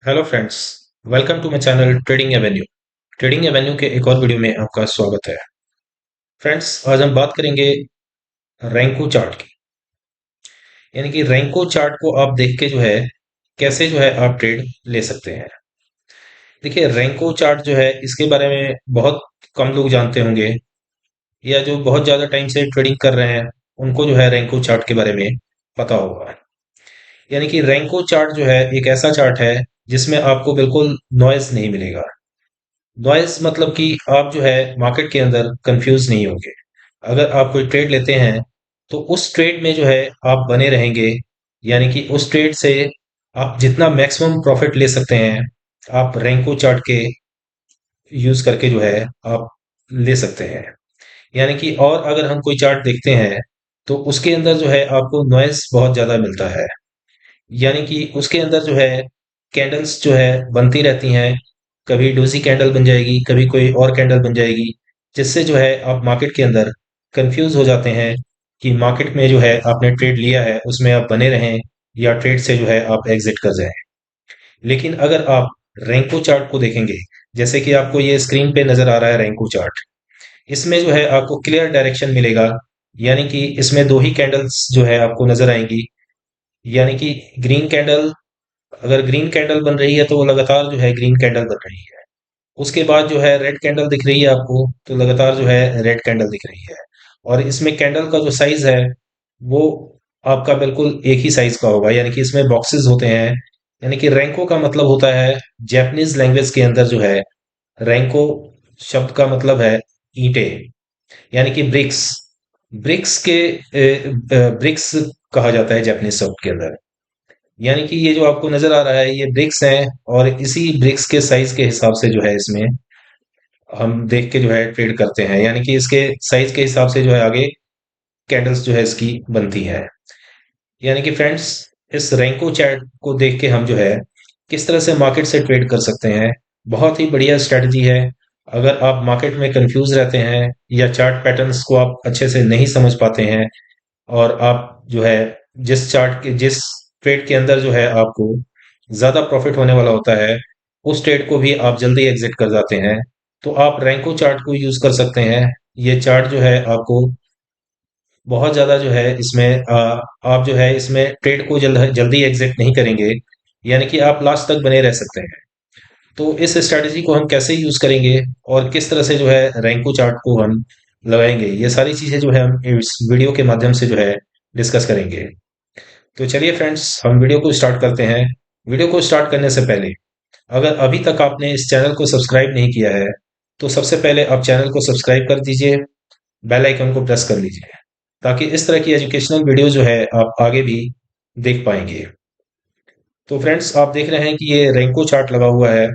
Hello friends. Welcome to my channel trading avenue. Trading avenue के एक और video में आपका स्वागत है। फ्रेंड्स, आज हम बात करेंगे रैंको चार्ट की। यानी कि रैंको चार्ट को आप देख के जो है कैसे जो है आप ट्रेड ले सकते हैं। देखिए, रैंको चार्ट जो है इसके बारे में बहुत कम लोग जानते होंगे, या जो बहुत ज़्यादा टाइम से ट्रेडिंग कर रहे हैं उनको जो है रैंको चार्ट के बारे में पता होगा। यानी कि रैंको चार्ट जो है एक ऐसा चार्ट है जिसमें आपको बिल्कुल नॉइज नहीं मिलेगा। नॉइस मतलब कि आप जो है मार्केट के अंदर कंफ्यूज नहीं होंगे। अगर आप कोई ट्रेड लेते हैं तो उस ट्रेड में जो है आप बने रहेंगे। यानी कि उस ट्रेड से आप जितना मैक्सिमम प्रॉफिट ले सकते हैं, आप रैंको चार्ट के यूज करके जो है आप ले सकते हैं। यानी कि और अगर हम कोई चार्ट देखते हैं तो उसके अंदर जो है आपको नॉइस बहुत ज्यादा मिलता है। यानी कि उसके अंदर जो है कैंडल्स जो है बनती रहती हैं। कभी डोजी कैंडल बन जाएगी, कभी कोई और कैंडल बन जाएगी, जिससे जो है आप मार्केट के अंदर कंफ्यूज हो जाते हैं कि मार्केट में जो है आपने ट्रेड लिया है उसमें आप बने रहें या ट्रेड से जो है आप एग्जिट कर जाएं। लेकिन अगर आप रैंको चार्ट को देखेंगे, जैसे कि आपको ये स्क्रीन पे नजर आ रहा है रैंको चार्ट, इसमें जो है आपको क्लियर डायरेक्शन मिलेगा। यानी कि इसमें दो ही कैंडल्स जो है आपको नजर आएंगी। यानी कि ग्रीन कैंडल, अगर ग्रीन कैंडल बन रही है तो वो लगातार जो है ग्रीन कैंडल बन रही है। उसके बाद जो है रेड कैंडल दिख रही है आपको तो लगातार जो है रेड कैंडल दिख रही है। और इसमें कैंडल का जो साइज है वो आपका बिल्कुल एक ही साइज का होगा। यानी कि इसमें बॉक्सेस होते हैं। यानी कि रैंको का मतलब होता है, जापानीज लैंग्वेज के अंदर जो है रैंको शब्द का मतलब है ईंटें। यानी कि ब्रिक्स। ब्रिक्स के ब्रिक्स कहा जाता है जापानीज शब्द के अंदर। यानी कि ये जो आपको नजर आ रहा है ये ब्रिक्स हैं, और इसी ब्रिक्स के साइज के हिसाब से जो है इसमें हम देख के जो है ट्रेड करते हैं। यानी कि इसके साइज के हिसाब से जो है आगे कैंडल्स जो है इसकी बनती है। यानी कि फ्रेंड्स, इस रैंको चैट को देख के हम जो है किस तरह से मार्केट से ट्रेड कर सकते हैं। बहुत ही बढ़िया स्ट्रेटजी है। अगर आप मार्केट में कंफ्यूज रहते हैं या चार्ट पैटर्न्स को आप अच्छे से नहीं समझ पाते हैं, और आप जो है जिस ट्रेड के अंदर जो है आपको ज्यादा प्रॉफिट होने वाला होता है उस ट्रेड को भी आप जल्दी एग्जिट कर जाते हैं, तो आप रैंको चार्ट को यूज कर सकते हैं। ये चार्ट जो है आपको बहुत ज्यादा जो है इसमें आप जो है इसमें ट्रेड को जल्दी एग्जिट नहीं करेंगे। यानी कि आप लास्ट तक बने रह सकते हैं। तो इस स्ट्रेटजी को हम कैसे यूज करेंगे और किस तरह से जो है रैंको चार्ट को हम लगाएंगे, ये सारी चीजें जो है हम इस वीडियो के माध्यम से जो है डिस्कस करेंगे। तो चलिए फ्रेंड्स, हम वीडियो को स्टार्ट करते हैं। वीडियो को स्टार्ट करने से पहले, अगर अभी तक आपने इस चैनल को सब्सक्राइब नहीं किया है तो सबसे पहले आप चैनल को सब्सक्राइब कर दीजिए, बेल आइकन को प्रेस कर लीजिए, ताकि इस तरह की एजुकेशनल वीडियो जो है आप आगे भी देख पाएंगे। तो फ्रेंड्स, आप देख रहे हैं कि ये रैंको चार्ट लगा हुआ है,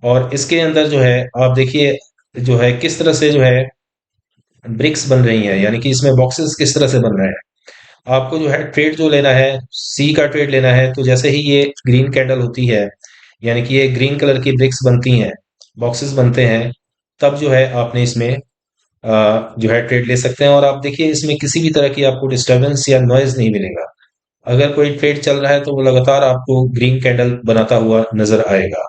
और इसके अंदर जो है आप देखिए जो है किस तरह से जो है ब्रिक्स बन रही हैं। यानी कि इसमें बॉक्सेस किस तरह से बन रहे हैं। आपको जो है ट्रेड जो लेना है, सी का ट्रेड लेना है, तो जैसे ही ये ग्रीन कैंडल होती है, यानी कि ये ग्रीन कलर की ब्रिक्स बनती हैं, बॉक्सेस बनते हैं, तब जो है आपने इसमें जो है ट्रेड ले सकते हैं। और आप देखिए इसमें किसी भी तरह की आपको डिस्टरबेंस या नॉइज नहीं मिलेगा। अगर कोई ट्रेड चल रहा है तो वो लगातार आपको ग्रीन कैंडल बनाता हुआ नजर आएगा।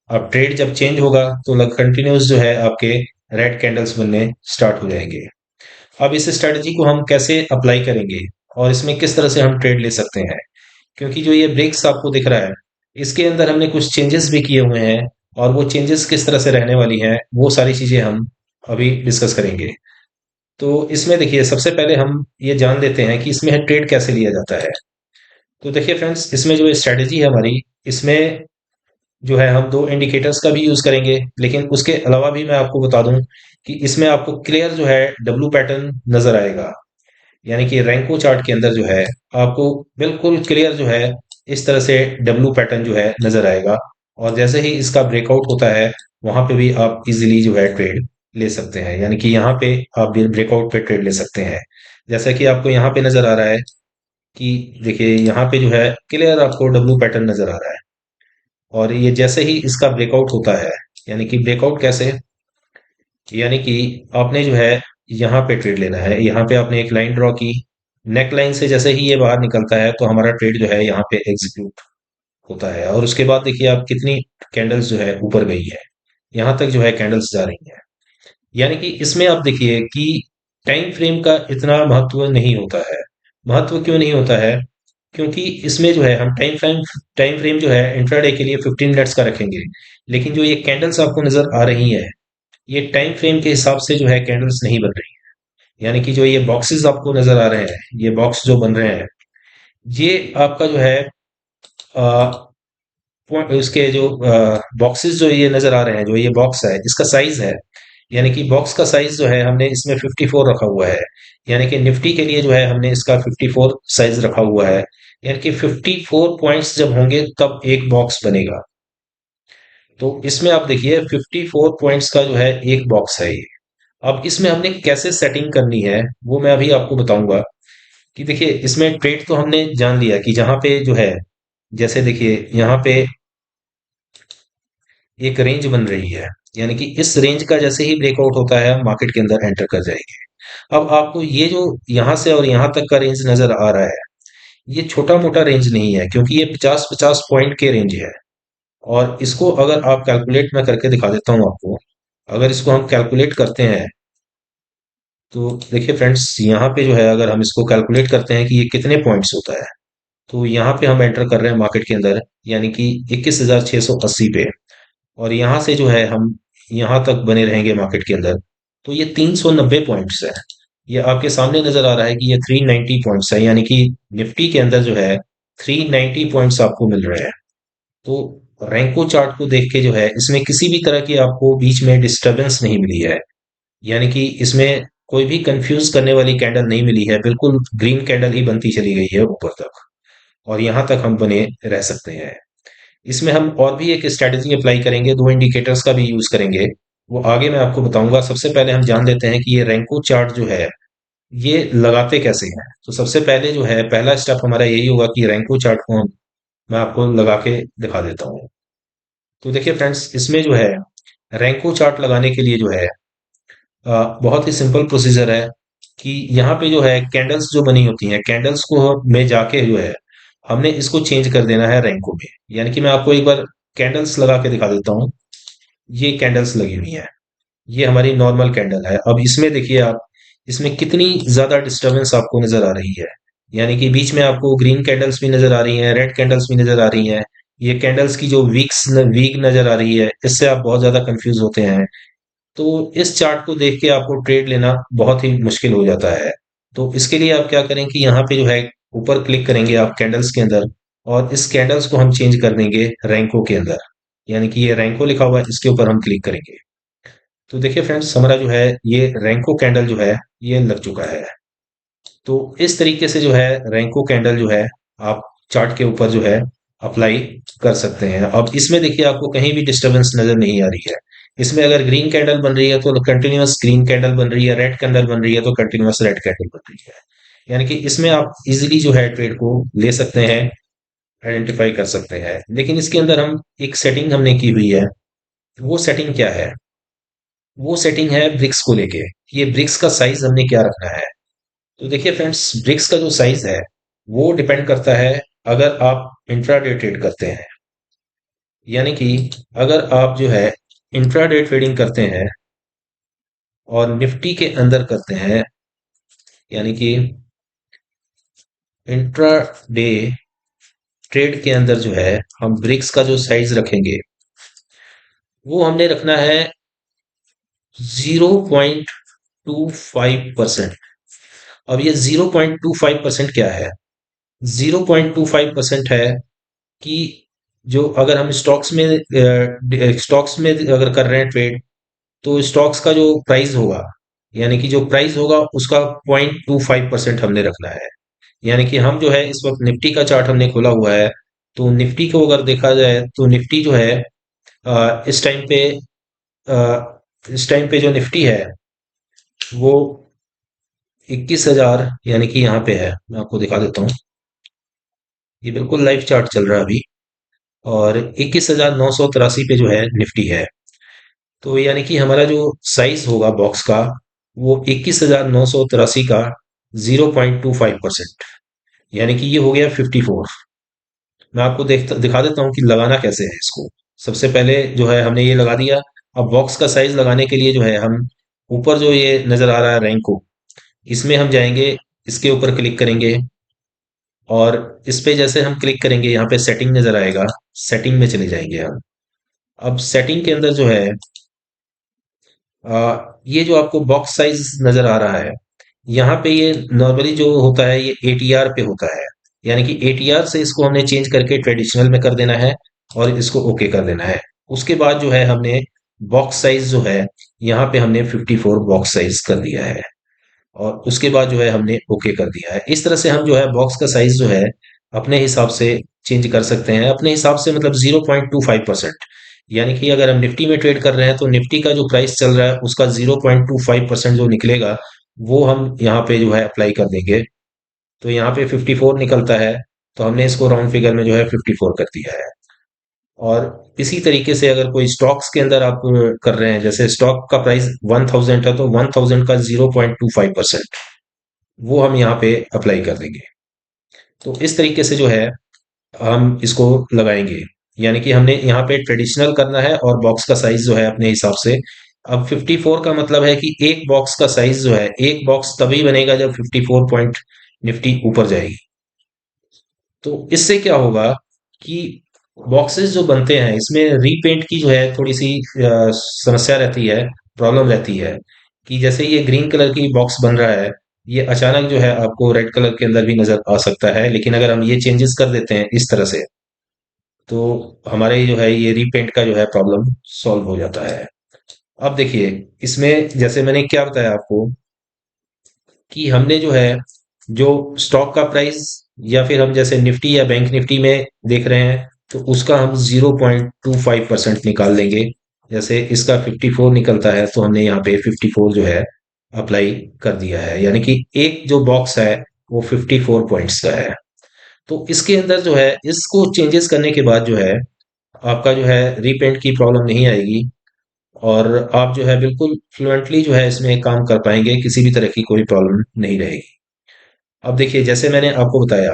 अब ट्रेड जब चेंज होगा तो कंटिन्यूस जो है आपके रेड कैंडल्स बनने स्टार्ट हो जाएंगे। अब इस स्ट्रेटजी को हम कैसे अप्लाई करेंगे और इसमें किस तरह से हम ट्रेड ले सकते हैं, क्योंकि जो ये ब्रेक्स आपको दिख रहा है इसके अंदर हमने कुछ चेंजेस भी किए हुए हैं, और वो चेंजेस किस तरह से रहने वाली हैं वो सारी चीजें हम अभी डिस्कस करेंगे। तो इसमें देखिए सबसे पहले हम ये जान लेते हैं कि इसमें ट्रेड कैसे लिया जाता है। तो देखिए फ्रेंड्स, इसमें जो स्ट्रेटजी है हमारी, इसमें जो है हम दो इंडिकेटर्स का भी यूज करेंगे, लेकिन उसके अलावा भी मैं आपको बता दूं कि इसमें आपको क्लियर जो है डब्लू पैटर्न नजर आएगा। यानी कि रैंको चार्ट के अंदर जो है आपको बिल्कुल क्लियर जो है इस तरह से डब्लू पैटर्न जो है नजर आएगा। और जैसे ही इसका ब्रेकआउट होता है वहां पे भी आप इजीली जो है ट्रेड ले सकते हैं। यानी कि यहाँ पे आप ब्रेकआउट पे ट्रेड ले सकते हैं। जैसा कि आपको यहाँ पे नजर आ रहा है कि देखिए यहाँ पे जो है क्लियर आपको डब्लू पैटर्न नजर आ रहा है। और ये जैसे ही इसका ब्रेकआउट होता है, यानी कि ब्रेकआउट कैसे, यानी कि आपने जो है यहाँ पे ट्रेड लेना है। यहाँ पे आपने एक लाइन ड्रॉ की, नेक लाइन से जैसे ही ये बाहर निकलता है तो हमारा ट्रेड जो है यहाँ पे एग्जीक्यूट होता है। और उसके बाद देखिए आप कितनी कैंडल्स जो है ऊपर गई है, यहाँ तक जो है कैंडल्स जा रही हैं। यानी कि इसमें आप देखिए कि टाइम फ्रेम का इतना महत्व नहीं होता है। महत्व क्यों नहीं होता है? क्योंकि इसमें जो है हम टाइम फ्रेम जो है इंट्राडे के लिए 15 मिनट्स का रखेंगे। लेकिन जो ये कैंडल्स आपको नजर आ रही है, ये टाइम फ्रेम के हिसाब से जो है कैंडल्स नहीं बन रही। यानी कि जो ये बॉक्सेस आपको नजर आ रहे हैं, ये बॉक्स जो बन रहे हैं, ये आपका जो है उसके जो बॉक्सेस जो ये नजर आ रहे हैं, जो ये बॉक्स है इसका साइज है। यानी कि बॉक्स का साइज जो है हमने इसमें 54 रखा हुआ है। यानी कि निफ्टी के लिए जो है हमने इसका 54 साइज रखा हुआ है। यानी कि 54 पॉइंट्स जब होंगे तब एक बॉक्स बनेगा। तो इसमें आप देखिए 54 पॉइंट्स का जो है एक बॉक्स है ये। अब इसमें हमने कैसे सेटिंग करनी है वो मैं अभी आपको बताऊंगा। कि देखिए इसमें ट्रेड तो हमने जान लिया कि जहां पे जो है, जैसे देखिए यहाँ पे एक रेंज बन रही है। यानी कि इस रेंज का जैसे ही ब्रेकआउट होता है हम मार्केट के अंदर एंटर कर जाएंगे। अब आपको ये जो यहाँ से और यहाँ तक का रेंज नजर आ रहा है, ये छोटा मोटा रेंज नहीं है, क्योंकि ये 50-50 पॉइंट के रेंज है। और इसको अगर आप कैलकुलेट मैं करके दिखा देता हूँ आपको। अगर इसको हम कैलकुलेट करते हैं तो देखिए फ्रेंड्स, यहाँ पे जो है अगर हम इसको कैलकुलेट करते हैं कि ये कितने पॉइंट्स होता है, तो यहाँ पे हम एंटर कर रहे हैं मार्केट के अंदर, यानी कि 21,680 पे। और यहाँ से जो है हम यहाँ तक बने रहेंगे मार्केट के अंदर, तो ये 390 पॉइंट्स है। ये आपके सामने नजर आ रहा है कि ये 390 पॉइंट्स है। यानी कि निफ्टी के अंदर जो है 390 पॉइंट्स आपको मिल रहे हैं। तो रैंको चार्ट को देख के जो है इसमें किसी भी तरह की आपको बीच में डिस्टरबेंस नहीं मिली है। यानी कि इसमें कोई भी कंफ्यूज करने वाली कैंडल नहीं मिली है, बिल्कुल ग्रीन कैंडल ही बनती चली गई है ऊपर तक। और यहाँ तक हम बने रह सकते हैं। इसमें हम और भी एक स्ट्रेटेजी अप्लाई करेंगे, दो इंडिकेटर्स का भी यूज करेंगे। वो आगे मैं आपको बताऊंगा। सबसे पहले हम जान लेते हैं कि ये रैंको चार्ट जो है ये लगाते कैसे हैं। तो सबसे पहले जो है पहला स्टेप हमारा यही होगा कि रैंको चार्ट को मैं आपको लगा के दिखा देता हूँ। तो देखिए फ्रेंड्स, इसमें जो है रैंको चार्ट लगाने के लिए जो है बहुत ही सिंपल प्रोसीजर है। कि यहाँ पे जो है कैंडल्स जो बनी होती हैं, कैंडल्स को में जाके जो है हमने इसको चेंज कर देना है रैंको में। यानी कि मैं आपको एक बार कैंडल्स लगा के दिखा देता हूँ। ये कैंडल्स लगी हुई हैं, ये हमारी नॉर्मल कैंडल है। अब इसमें देखिए आप, इसमें कितनी ज्यादा डिस्टरबेंस आपको नजर आ रही है। यानी कि बीच में आपको ग्रीन कैंडल्स भी नजर आ रही हैं, रेड कैंडल्स भी नजर आ रही हैं। ये कैंडल्स की जो वीक नजर आ रही है, इससे आप बहुत ज्यादा कंफ्यूज होते हैं। तो इस चार्ट को देख के आपको ट्रेड लेना बहुत ही मुश्किल हो जाता है। तो इसके लिए आप क्या करें कि यहाँ पे जो है ऊपर क्लिक करेंगे आप कैंडल्स के अंदर, और इस कैंडल्स को हम चेंज कर देंगे रैंको के अंदर। यानी कि ये रैंको लिखा हुआ है, इसके ऊपर हम क्लिक करेंगे। तो देखिए फ्रेंड्स, हमारा जो है ये रैंको कैंडल जो है ये लग चुका है। तो इस तरीके से जो है रैंको कैंडल जो है आप चार्ट के ऊपर जो है अप्लाई कर सकते हैं। अब इसमें देखिए आपको कहीं भी डिस्टरबेंस नजर नहीं आ रही है। इसमें अगर ग्रीन कैंडल बन रही है तो कंटिन्यूअस ग्रीन कैंडल बन रही है, रेड कैंडल बन रही है तो कंटिन्यूअस रेड कैंडल बन रही है। यानी कि इसमें आप इजीली जो है ट्रेड को ले सकते हैं, आइडेंटिफाई कर सकते हैं। लेकिन इसके अंदर हम एक सेटिंग हमने की हुई है। वो सेटिंग क्या है? वो सेटिंग है ब्रिक्स को लेके। ये ब्रिक्स का साइज हमने क्या रखना है? तो देखिए फ्रेंड्स, ब्रिक्स का जो साइज है वो डिपेंड करता है अगर आप इंट्राडे ट्रेड करते हैं। यानी कि अगर आप जो है इंट्राडे ट्रेडिंग करते हैं और निफ्टी के अंदर करते हैं, यानी कि इंट्राडे ट्रेड के अंदर जो है हम ब्रिक्स का जो साइज रखेंगे वो हमने रखना है 0.25%। अब ये 0.25% क्या है? 0.25% है कि जो अगर हम स्टॉक्स में अगर कर रहे हैं ट्रेड, तो स्टॉक्स का जो प्राइस होगा, यानी कि जो प्राइस होगा उसका 0.25% हमने रखना है। यानी कि हम जो है इस वक्त निफ्टी का चार्ट हमने खोला हुआ है। तो निफ्टी को अगर देखा जाए तो निफ्टी जो है इस टाइम पे जो निफ्टी है वो 21,000, यानी कि यहाँ पे है, मैं आपको दिखा देता हूँ। ये बिल्कुल लाइव चार्ट चल रहा है अभी। और 21,983 पे जो है निफ्टी है। तो यानी कि हमारा जो साइज होगा बॉक्स का वो 21,983 का 0.25%, यानी कि ये हो गया 54। मैं आपको दिखा देता हूँ कि लगाना कैसे है इसको। सबसे पहले जो है हमने ये लगा दिया। अब बॉक्स का साइज लगाने के लिए जो है हम ऊपर जो ये नजर आ रहा है रैंको, इसमें हम जाएंगे, इसके ऊपर क्लिक करेंगे और इस पे जैसे हम क्लिक करेंगे यहाँ पे सेटिंग नजर आएगा, सेटिंग में चले जाएंगे हम। अब सेटिंग के अंदर जो है ये जो आपको बॉक्स साइज नजर आ रहा है, यहाँ पे ये नॉर्मली जो होता है ये एटीआर पे होता है। यानी कि एटीआर से इसको हमने चेंज करके ट्रेडिशनल में कर देना है और इसको ओके कर देना है। उसके बाद जो है हमने बॉक्स साइज जो है यहाँ पे हमने 54 बॉक्स साइज कर दिया है और उसके बाद जो है हमने ओके कर दिया है। इस तरह से हम जो है बॉक्स का साइज जो है अपने हिसाब से चेंज कर सकते हैं। अपने हिसाब से मतलब 0.25%। यानी कि अगर हम निफ्टी में ट्रेड कर रहे हैं तो निफ्टी का जो प्राइस चल रहा है उसका 0.25% जो निकलेगा वो हम यहाँ पे जो है अप्लाई कर देंगे। तो यहाँ पे 54 निकलता है, तो हमने इसको राउंड फिगर में जो है 54 कर दिया है। और इसी तरीके से अगर कोई स्टॉक्स के अंदर आप कर रहे हैं, जैसे स्टॉक का प्राइस 1000 है तो 1000 का 0.25% वो हम यहाँ पे अप्लाई कर देंगे। तो इस तरीके से जो है हम इसको लगाएंगे। यानी कि हमने यहाँ पे ट्रेडिशनल करना है और बॉक्स का साइज जो है अपने हिसाब से। अब 54 का मतलब है कि एक बॉक्स का साइज जो है, एक बॉक्स तभी बनेगा जब 54 पॉइंट निफ्टी ऊपर जाएगी। तो इससे क्या होगा कि बॉक्सेस जो बनते हैं इसमें रीपेंट की जो है थोड़ी सी समस्या रहती है, प्रॉब्लम रहती है। कि जैसे ये ग्रीन कलर की बॉक्स बन रहा है, ये अचानक जो है आपको रेड कलर के अंदर भी नजर आ सकता है, लेकिन अगर हम ये चेंजेस कर देते हैं इस तरह से तो हमारे जो है ये रीपेंट का जो है प्रॉब्लम सॉल्व हो जाता है। अब देखिए, इसमें जैसे मैंने क्या बताया आपको कि हमने जो है जो स्टॉक का प्राइस या फिर हम जैसे निफ्टी या बैंक निफ्टी में देख रहे हैं तो उसका हम 0.25% निकाल लेंगे। जैसे इसका 54 निकलता है तो हमने यहाँ पे 54 जो है अप्लाई कर दिया है। यानी कि एक जो बॉक्स है वो 54 पॉइंट्स का है। तो इसके अंदर जो है इसको चेंजेस करने के बाद जो है आपका जो है रीपेंट की प्रॉब्लम नहीं आएगी और आप जो है बिल्कुल फ्लुएंटली जो है इसमें काम कर पाएंगे, किसी भी तरह की कोई प्रॉब्लम नहीं रहेगी। अब देखिए, जैसे मैंने आपको बताया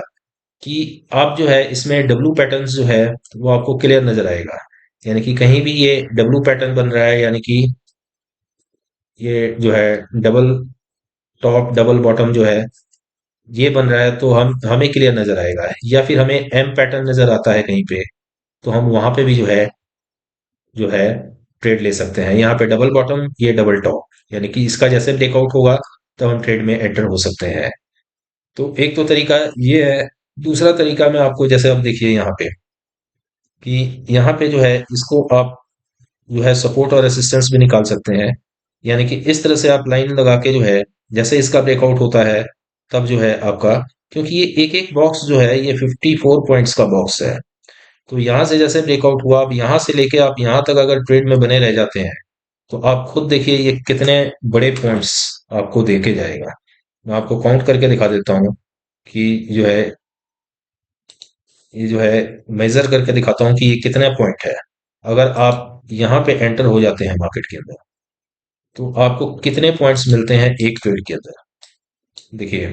कि आप जो है इसमें डब्लू पैटर्न्स जो है वो आपको क्लियर नजर आएगा। यानी कि कहीं भी ये डब्लू पैटर्न बन रहा है, यानी कि ये जो है डबल टॉप डबल बॉटम जो है ये बन रहा है तो हम हमें क्लियर नजर आएगा। या फिर हमें एम पैटर्न नजर आता है कहीं पे, तो हम वहां पे भी जो है ट्रेड ले सकते हैं। यहाँ पे डबल बॉटम, ये डबल टॉप, यानी कि इसका जैसे ब्रेकआउट होगा तो हम ट्रेड में एंटर हो सकते हैं। तो एक तो तरीका ये है। दूसरा तरीका मैं आपको, जैसे अब देखिए यहाँ पे कि यहाँ पे जो है इसको आप जो है सपोर्ट और रेसिस्टेंस भी निकाल सकते हैं। यानी कि इस तरह से आप लाइन लगा के जो है जैसे इसका ब्रेकआउट होता है तब जो है आपका, क्योंकि ये एक एक बॉक्स जो है ये 54 पॉइंट्स का बॉक्स है, तो यहाँ से जैसे ब्रेकआउट हुआ, अब यहाँ से लेके आप यहाँ तक अगर ट्रेड में बने रह जाते हैं तो आप खुद देखिए ये कितने बड़े पॉइंट्स आपको देके जाएगा। मैं आपको काउंट करके दिखा देता हूँ कि जो है ये जो है मेजर करके दिखाता हूँ कि ये कितने पॉइंट है। अगर आप यहाँ पे एंटर हो जाते हैं मार्केट के अंदर तो आपको कितने पॉइंट्स मिलते हैं एक ट्रेड के अंदर। देखिए,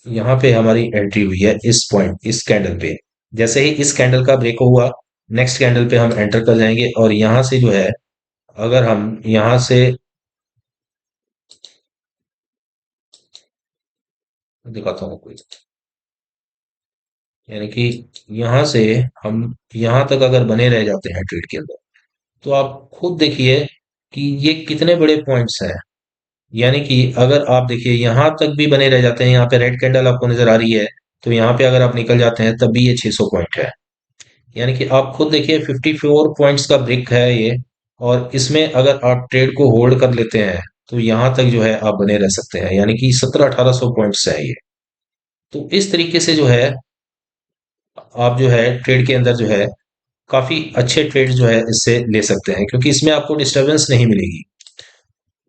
यहाँ पे हमारी एंट्री हुई है इस पॉइंट, इस कैंडल पे। जैसे ही इस कैंडल का ब्रेक हुआ, नेक्स्ट कैंडल पे हम एंटर कर जाएंगे और यहाँ से जो है अगर हम यहाँ से दिखाता हूँ कोई, यानी कि यहाँ से हम यहाँ तक अगर बने रह जाते हैं ट्रेड के अंदर तो आप खुद देखिए कि ये कितने बड़े पॉइंट्स हैं। यानी कि अगर आप देखिए यहाँ तक भी बने रह जाते हैं, यहाँ पे रेड कैंडल आपको नजर आ रही है तो यहाँ पे अगर आप निकल जाते हैं तब भी ये 600 पॉइंट है। यानी कि आप खुद देखिए 54 पॉइंट्स का ब्रेक है ये। और इसमें अगर आप ट्रेड को होल्ड कर लेते हैं तो यहाँ तक जो है आप बने रह सकते हैं, यानी कि 1700-1800 पॉइंट्स है ये। तो इस तरीके से जो है आप जो है ट्रेड के अंदर जो है काफी अच्छे ट्रेड जो है इससे ले सकते हैं, क्योंकि इसमें आपको डिस्टरबेंस नहीं मिलेगी।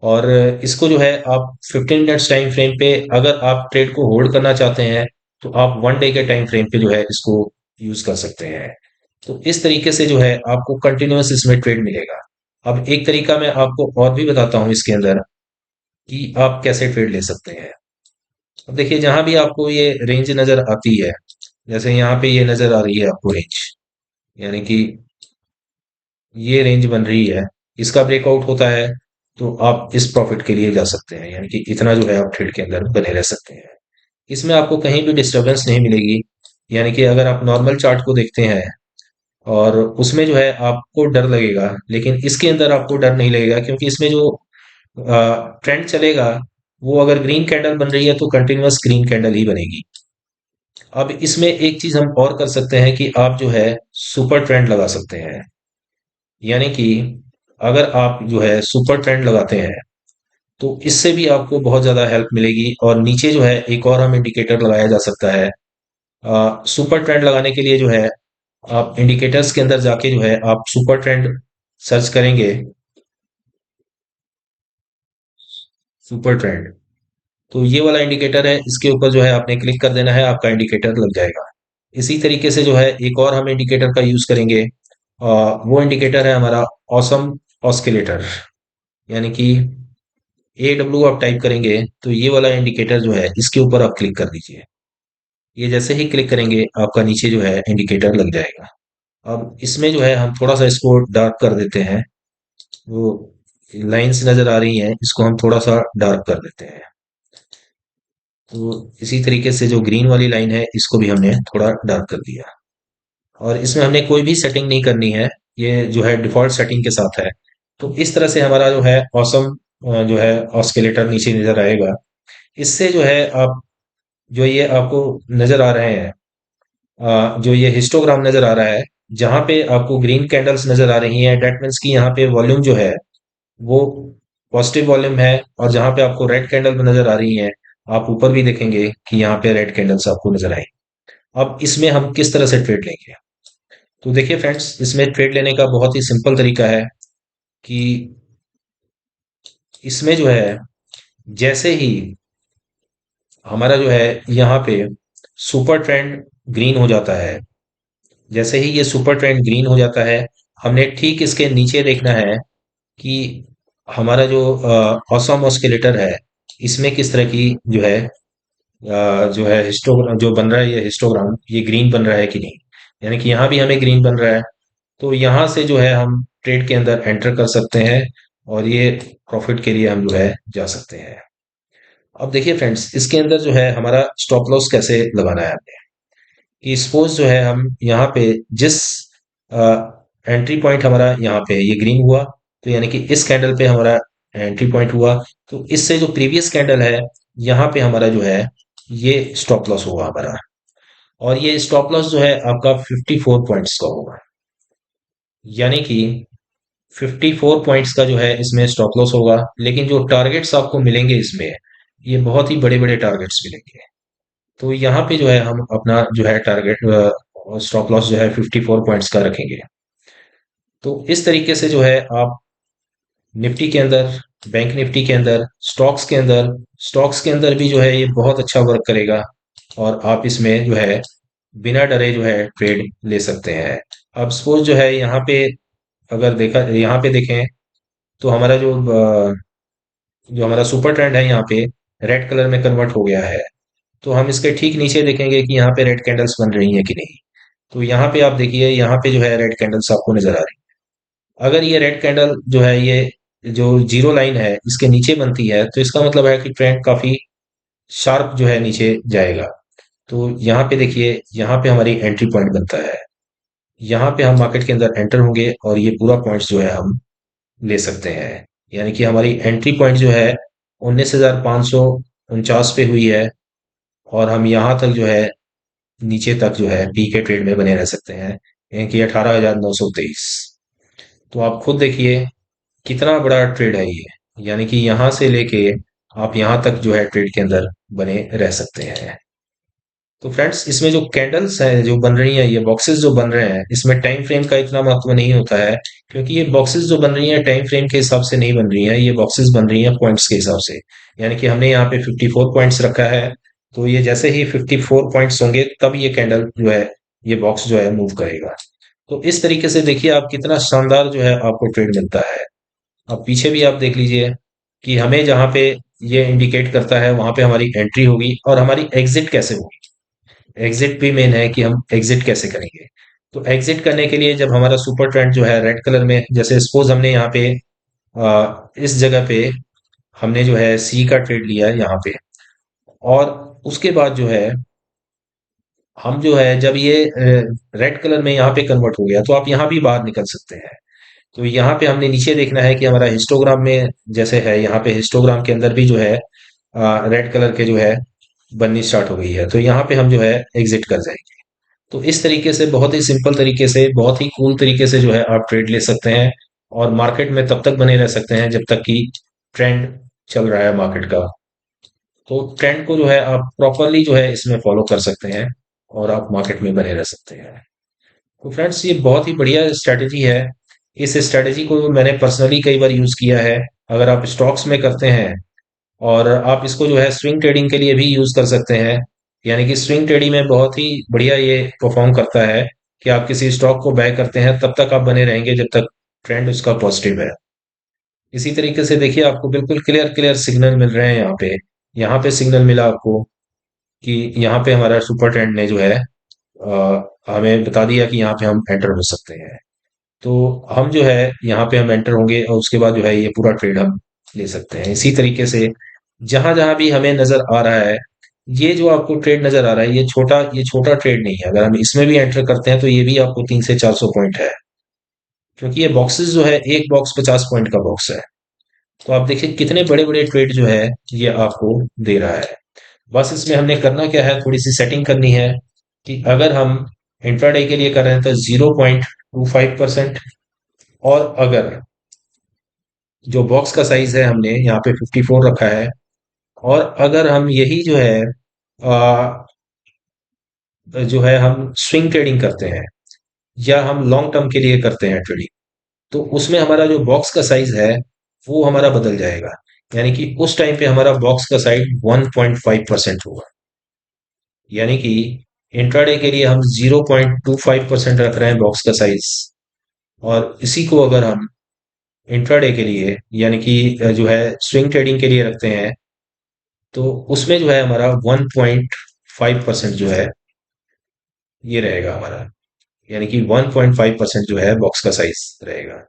और इसको जो है आप 15 मिनट्स टाइम फ्रेम पे अगर आप ट्रेड को होल्ड करना चाहते हैं तो आप 1 डे के टाइम फ्रेम पे जो है इसको यूज कर सकते हैं। तो इस तरीके से जो है आपको कंटिन्यूअस इसमें ट्रेड मिलेगा। अब एक तरीका मैं आपको और भी बताता हूँ इसके अंदर कि आप कैसे ट्रेड ले सकते हैं। अब देखिए जहां भी आपको ये रेंज नजर आती है, जैसे यहाँ पे ये नजर आ रही है आपको रेंज, यानी कि ये रेंज बन रही है, इसका ब्रेकआउट होता है, तो आप इस प्रॉफिट के लिए जा सकते हैं, यानी कि इतना जो है आप ट्रेड के अंदर बने रह सकते हैं। इसमें आपको कहीं भी डिस्टरबेंस नहीं मिलेगी। यानी कि अगर आप नॉर्मल चार्ट को देखते हैं और उसमें जो है आपको डर लगेगा, लेकिन इसके अंदर आपको डर नहीं लगेगा, क्योंकि इसमें जो ट्रेंड चलेगा, वो अगर ग्रीन कैंडल बन रही है तो कंटिन्यूअस ग्रीन कैंडल ही बनेगी। अब इसमें एक चीज हम और कर सकते हैं कि आप जो है सुपर ट्रेंड लगा सकते हैं। यानी कि अगर आप जो है सुपर ट्रेंड लगाते हैं तो इससे भी आपको बहुत ज़्यादा हेल्प मिलेगी। और नीचे जो है एक और हम इंडिकेटर लगाया जा सकता है। सुपर ट्रेंड लगाने के लिए जो है आप इंडिकेटर्स के अंदर जाके जो है आप सुपर ट्रेंड सर्च करेंगे, सुपर ट्रेंड, तो ये वाला इंडिकेटर है, इसके ऊपर जो है आपने क्लिक कर देना है, आपका इंडिकेटर लग जाएगा। इसी तरीके से जो है एक और हम इंडिकेटर का यूज करेंगे। वो इंडिकेटर है हमारा ऑसम ऑस्किलेटर, यानी कि AW आप टाइप करेंगे तो ये वाला इंडिकेटर जो है इसके ऊपर आप क्लिक कर दीजिए। ये जैसे ही क्लिक करेंगे आपका नीचे जो है इंडिकेटर लग जाएगा। अब इसमें जो है हम थोड़ा सा इसको डार्क कर देते हैं, वो लाइंस नजर आ रही हैं इसको हम थोड़ा सा डार्क कर देते हैं। तो इसी तरीके से जो ग्रीन वाली लाइन है इसको भी हमने थोड़ा डार्क कर दिया। और इसमें हमने कोई भी सेटिंग नहीं करनी है, ये जो है डिफॉल्ट सेटिंग के साथ है। तो इस तरह से हमारा जो है ऑसम जो है ऑस्किलेटर नीचे नजर आएगा। इससे जो है आप जो ये आपको नजर आ रहे हैं, जो ये हिस्टोग्राम नजर आ रहा है, जहां पे आपको ग्रीन कैंडल्स नजर आ रही हैं, डेट मीन्स की यहाँ पे वॉल्यूम जो है वो पॉजिटिव वॉल्यूम है। और जहां पे आपको रेड कैंडल नजर आ रही हैं, आप ऊपर भी देखेंगे कि यहाँ पे रेड कैंडल्स आपको नजर आए। अब इसमें हम किस तरह से ट्रेड लेंगे? तो देखिए फ्रेंड्स, इसमें ट्रेड लेने का बहुत ही सिंपल तरीका है कि इसमें जो है जैसे ही हमारा जो है यहाँ पे सुपर ट्रेंड ग्रीन हो जाता है, जैसे ही ये सुपर ट्रेंड ग्रीन हो जाता है, हमने ठीक इसके नीचे देखना है कि हमारा जो ऑसम ऑस्किलेटर है, इसमें किस तरह की जो है हिस्टोग्राम जो बन रहा है, ये हिस्टोग्राम ये ग्रीन बन रहा है कि नहीं। यानी कि यहाँ भी हमें ग्रीन बन रहा है, तो यहाँ से जो है हम ट्रेड के अंदर एंटर कर सकते हैं और ये प्रॉफिट के लिए हम जो है जा सकते हैं। अब देखिए फ्रेंड्स, इसके अंदर जो है हमारा स्टॉप लॉस कैसे लगाना है हमने, कि सपोज जो है हम यहाँ पे जिस एंट्री पॉइंट हमारा यहाँ पे ये ग्रीन हुआ, तो यानी कि इस कैंडल पे हमारा एंट्री पॉइंट हुआ, तो इससे जो प्रीवियस कैंडल है यहाँ पे हमारा जो है ये स्टॉप लॉस होगा हमारा। और ये स्टॉप लॉस जो है आपका 54 पॉइंट्स का होगा। यानी कि 54 पॉइंट्स का जो है इसमें स्टॉप लॉस होगा, लेकिन जो टारगेट्स आपको मिलेंगे इसमें, ये बहुत ही बड़े बड़े टारगेट्स मिलेंगे। तो यहाँ पे जो है हम अपना जो है टारगेट स्टॉप लॉस जो है 54 पॉइंट्स का रखेंगे। तो इस तरीके से जो है आप निफ्टी के अंदर, बैंक निफ्टी के अंदर, स्टॉक्स के अंदर भी जो है ये बहुत अच्छा वर्क करेगा। और आप इसमें जो है बिना डरे जो है ट्रेड ले सकते हैं। अब सपोज जो है यहाँ पे अगर देखा, यहाँ पे देखें तो हमारा जो हमारा सुपर ट्रेंड है यहाँ पे रेड कलर में कन्वर्ट हो गया है। तो हम इसके ठीक नीचे देखेंगे कि यहाँ पे रेड कैंडल्स बन रही हैं कि नहीं। तो यहाँ पे आप देखिए, यहाँ पे जो है रेड कैंडल्स आपको नजर आ रही है। अगर ये रेड कैंडल जो है ये जो जीरो लाइन है इसके नीचे बनती है, तो इसका मतलब है कि ट्रेंड काफी शार्प जो है नीचे जाएगा। तो यहाँ पे देखिए, यहाँ पे हमारी एंट्री पॉइंट बनता है, यहाँ पे हम मार्केट के अंदर एंटर होंगे और ये पूरा पॉइंट्स जो है हम ले सकते हैं। यानी कि हमारी एंट्री पॉइंट जो है 19,549 पे हुई है, और हम यहाँ तक जो है नीचे तक जो है पी के ट्रेड में बने रह सकते हैं, यानी कि 18,923। तो आप खुद देखिए कितना बड़ा ट्रेड है ये। यानी कि यहाँ से लेके आप यहाँ तक जो है ट्रेड के अंदर बने रह सकते हैं। तो फ्रेंड्स, इसमें जो कैंडल्स हैं जो बन रही हैं, ये बॉक्सेस जो बन रहे हैं, इसमें टाइम फ्रेम का इतना महत्व नहीं होता है, क्योंकि ये बॉक्सेस जो बन रही हैं टाइम फ्रेम के हिसाब से नहीं बन रही हैं, ये बॉक्सेस बन रही हैं पॉइंट्स के हिसाब से। यानी कि हमने यहाँ पे 54 पॉइंट्स रखा है, तो ये जैसे ही 54 पॉइंट्स होंगे तब ये कैंडल जो है, ये बॉक्स जो है मूव करेगा। तो इस तरीके से देखिए आप कितना शानदार जो है आपको ट्रेड मिलता है। अब पीछे भी आप देख लीजिए कि हमें जहाँ पे ये इंडिकेट करता है, वहां पे हमारी एंट्री होगी और हमारी एग्जिट कैसे होगी। एग्जिट भी मेन है कि हम एग्जिट कैसे करेंगे। तो एग्जिट करने के लिए जब हमारा सुपर ट्रेंड जो है रेड कलर में, जैसे सपोज हमने यहाँ पे इस जगह पे हमने जो है सी का ट्रेड लिया है यहाँ पे, और उसके बाद जो है हम जो है जब ये रेड कलर में यहाँ पे कन्वर्ट हो गया, तो आप यहाँ भी बाहर निकल सकते हैं। तो यहाँ पे हमने नीचे देखना है कि हमारा हिस्टोग्राम में जैसे है, यहाँ पे हिस्टोग्राम के अंदर भी जो है रेड कलर के जो है बननी स्टार्ट हो गई है, तो यहाँ पे हम जो है एग्जिट कर जाएंगे। तो इस तरीके से बहुत ही सिंपल तरीके से, बहुत ही कूल तरीके से जो है आप ट्रेड ले सकते हैं, और मार्केट में तब तक बने रह सकते हैं जब तक कि ट्रेंड चल रहा है मार्केट का। तो ट्रेंड को जो है आप प्रॉपरली जो है इसमें फॉलो कर सकते हैं, और आप मार्केट में बने रह सकते हैं। तो फ्रेंड्स, ये बहुत ही बढ़िया स्ट्रैटेजी है। इस स्ट्रैटेजी को मैंने पर्सनली कई बार यूज किया है। अगर आप स्टॉक्स में करते हैं, और आप इसको जो है स्विंग ट्रेडिंग के लिए भी यूज कर सकते हैं। यानी कि स्विंग ट्रेडिंग में बहुत ही बढ़िया ये परफॉर्म करता है कि आप किसी स्टॉक को बाय करते हैं, तब तक आप बने रहेंगे जब तक ट्रेंड उसका पॉजिटिव है। इसी तरीके से देखिए, आपको बिल्कुल क्लियर क्लियर सिग्नल मिल रहे हैं यहाँ पे। यहाँ पे सिग्नल मिला आपको कि यहाँ पे हमारा सुपर ट्रेंड ने जो है हमें बता दिया कि यहाँ पे हम एंटर हो सकते हैं। तो हम जो है यहाँ पे हम एंटर होंगे, और उसके बाद जो है ये पूरा ट्रेड हम ले सकते हैं। इसी तरीके से जहां जहां भी हमें नजर आ रहा है, ये जो आपको ट्रेड नजर आ रहा है, ये छोटा ट्रेड नहीं है। अगर हम इसमें भी एंटर करते हैं तो ये भी आपको 300 से 400 पॉइंट है, क्योंकि ये बॉक्सेस जो है, एक बॉक्स 50 पॉइंट का बॉक्स है। तो आप देखिए कितने बड़े बड़े ट्रेड जो है ये आपको दे रहा है। बस इसमें हमने करना क्या है, थोड़ी सी सेटिंग करनी है कि अगर हम इंट्राडे के लिए कर रहे हैं तो 0.25%, और अगर जो बॉक्स का साइज है हमने यहाँ पे 54 रखा है, और अगर हम यही जो है हम स्विंग ट्रेडिंग करते हैं, या हम लॉन्ग टर्म के लिए करते हैं ट्रेडिंग, तो उसमें हमारा जो बॉक्स का साइज है वो हमारा बदल जाएगा। यानी कि उस टाइम पे हमारा बॉक्स का साइज 1.5% होगा। यानी कि इंट्राडे के लिए हम 0.25% रख रहे हैं बॉक्स का साइज, और इसी को अगर हम इंट्राडे के लिए यानी कि जो है स्विंग ट्रेडिंग के लिए रखते हैं, तो उसमें जो है हमारा 1.5% जो है ये रहेगा हमारा। यानी कि 1.5% जो है बॉक्स का साइज रहेगा।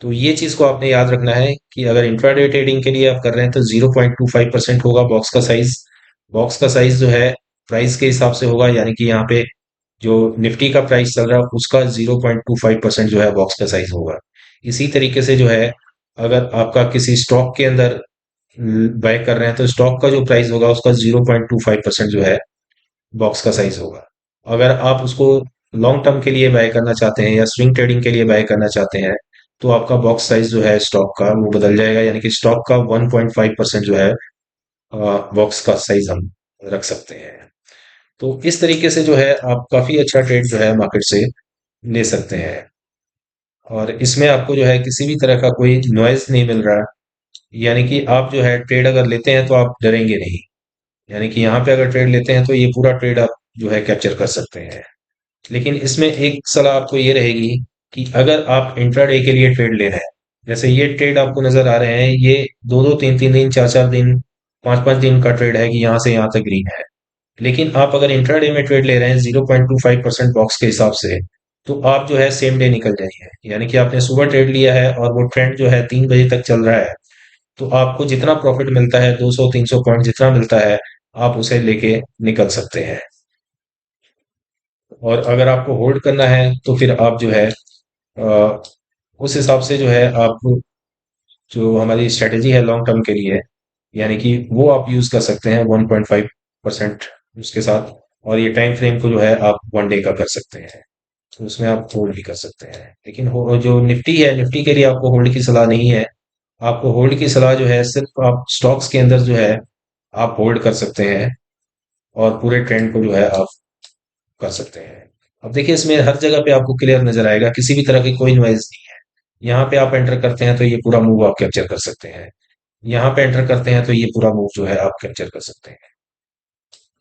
तो ये चीज को आपने याद रखना है कि अगर इंट्राडे ट्रेडिंग के लिए आप कर रहे हैं तो 0.25% होगा बॉक्स का साइज। बॉक्स का साइज जो है प्राइस के हिसाब से होगा, यानी कि यहाँ पे जो निफ्टी का प्राइस चल रहा है उसका 0.25% जो है बॉक्स का साइज होगा। इसी तरीके से जो है, अगर आपका किसी स्टॉक के अंदर बाय कर रहे हैं तो स्टॉक का जो प्राइस होगा उसका 0.25% जो है बॉक्स का साइज होगा। अगर आप उसको लॉन्ग टर्म के लिए बाय करना चाहते हैं या स्विंग ट्रेडिंग के लिए बाय करना चाहते हैं, तो आपका बॉक्स साइज जो है स्टॉक का वो बदल जाएगा। यानी कि स्टॉक का 1.5% जो है बॉक्स का साइज हम रख सकते हैं। तो इस तरीके से जो है आप काफी अच्छा ट्रेड जो है मार्केट से ले सकते हैं, और इसमें आपको जो है किसी भी तरह का कोई नॉइज नहीं मिल रहा। यानी कि आप जो है ट्रेड अगर लेते हैं तो आप डरेंगे नहीं। यानी कि यहाँ पे अगर ट्रेड लेते हैं तो ये पूरा ट्रेड आप जो है कैप्चर कर सकते हैं। लेकिन इसमें एक सलाह आपको ये रहेगी कि अगर आप इंट्राडे के लिए ट्रेड ले रहे हैं, जैसे ये ट्रेड आपको नजर आ रहे हैं, ये दो दो तीन तीन दिन, चार चार दिन, पांच पांच दिन का ट्रेड है कि यहाँ से यहाँ तक ग्रीन है। लेकिन आप अगर इंट्राडे में ट्रेड ले रहे हैं 0.25% बॉक्स के हिसाब से, तो आप जो है सेम डे निकल जाइए। यानी कि आपने सुबह ट्रेड लिया है और वो ट्रेंड जो है 3 बजे तक चल रहा है, तो आपको जितना प्रॉफिट मिलता है, 200 300 पॉइंट जितना मिलता है, आप उसे लेके निकल सकते हैं। और अगर आपको होल्ड करना है तो फिर आप जो है अ, उस हिसाब से जो है आप, जो हमारी स्ट्रेटेजी है लॉन्ग टर्म के लिए, यानी कि वो आप यूज कर सकते हैं 1.5% उसके साथ। और ये टाइम फ्रेम को जो है आप 1 डे का कर सकते हैं, तो उसमें आप होल्ड भी कर सकते हैं। लेकिन जो निफ्टी है, निफ्टी के लिए आपको होल्ड की सलाह नहीं है। आपको होल्ड की सलाह जो है सिर्फ आप स्टॉक्स के अंदर जो है आप होल्ड कर सकते हैं, और पूरे ट्रेंड को जो है आप कर सकते हैं। अब देखिए, इसमें हर जगह पे आपको क्लियर नजर आएगा, किसी भी तरह की कोई नॉइज नहीं है। यहाँ पे आप एंटर करते हैं तो ये पूरा मूव आप कैप्चर कर सकते हैं। यहाँ पे एंटर करते हैं तो ये पूरा मूव जो है आप कैप्चर कर सकते हैं।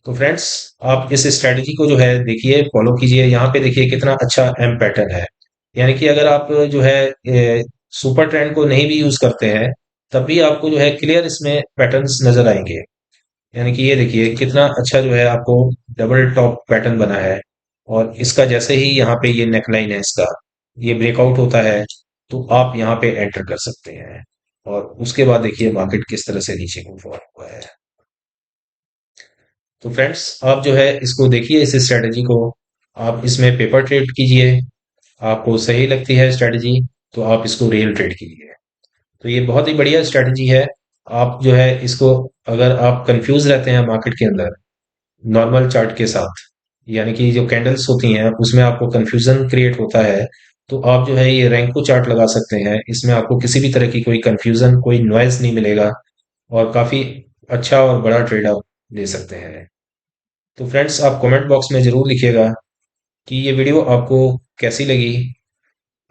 तो फ्रेंड्स, आप इस स्ट्रेटजी को जो है देखिए, फॉलो कीजिए। यहाँ पे देखिए कितना अच्छा एम पैटर्न है। यानी कि अगर आप जो है सुपर ट्रेंड को नहीं भी यूज करते हैं, तब भी आपको जो है क्लियर इसमें पैटर्न्स नजर आएंगे। यानी कि ये देखिए कितना अच्छा जो है आपको डबल टॉप पैटर्न बना है। और इसका जैसे ही यहाँ पे ये नेकलाइन है इसका, ये ब्रेकआउट होता है, तो आप यहाँ पे एंटर कर सकते हैं। और उसके बाद देखिए मार्केट किस तरह से नीचे मूव हुआ है। तो फ्रेंड्स आप जो है इसको देखिए, इस स्ट्रेटजी को आप इसमें पेपर ट्रेड कीजिए। आपको सही लगती है स्ट्रेटजी तो आप इसको रियल ट्रेड कीजिए। तो ये बहुत ही बढ़िया स्ट्रेटजी है। आप जो है इसको, अगर आप कंफ्यूज रहते हैं मार्केट के अंदर नॉर्मल चार्ट के साथ, यानी कि जो कैंडल्स होती हैं उसमें आपको कंफ्यूजन क्रिएट होता है, तो आप जो है ये रैंको चार्ट लगा सकते हैं। इसमें आपको किसी भी तरह की कोई कंफ्यूजन, कोई नॉइज नहीं मिलेगा, और काफी अच्छा और बड़ा ट्रेड आप ले सकते हैं। तो फ्रेंड्स आप कमेंट बॉक्स में जरूर लिखिएगा कि ये वीडियो आपको कैसी लगी।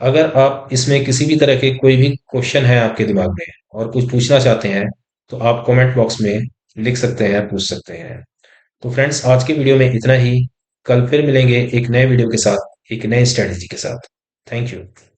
अगर आप इसमें किसी भी तरह के कोई भी क्वेश्चन है आपके दिमाग में और कुछ पूछना चाहते हैं, तो आप कमेंट बॉक्स में लिख सकते हैं, पूछ सकते हैं। तो फ्रेंड्स आज के वीडियो में इतना ही। कल फिर मिलेंगे एक नए वीडियो के साथ, एक नए स्ट्रेटजी के साथ। Thank you.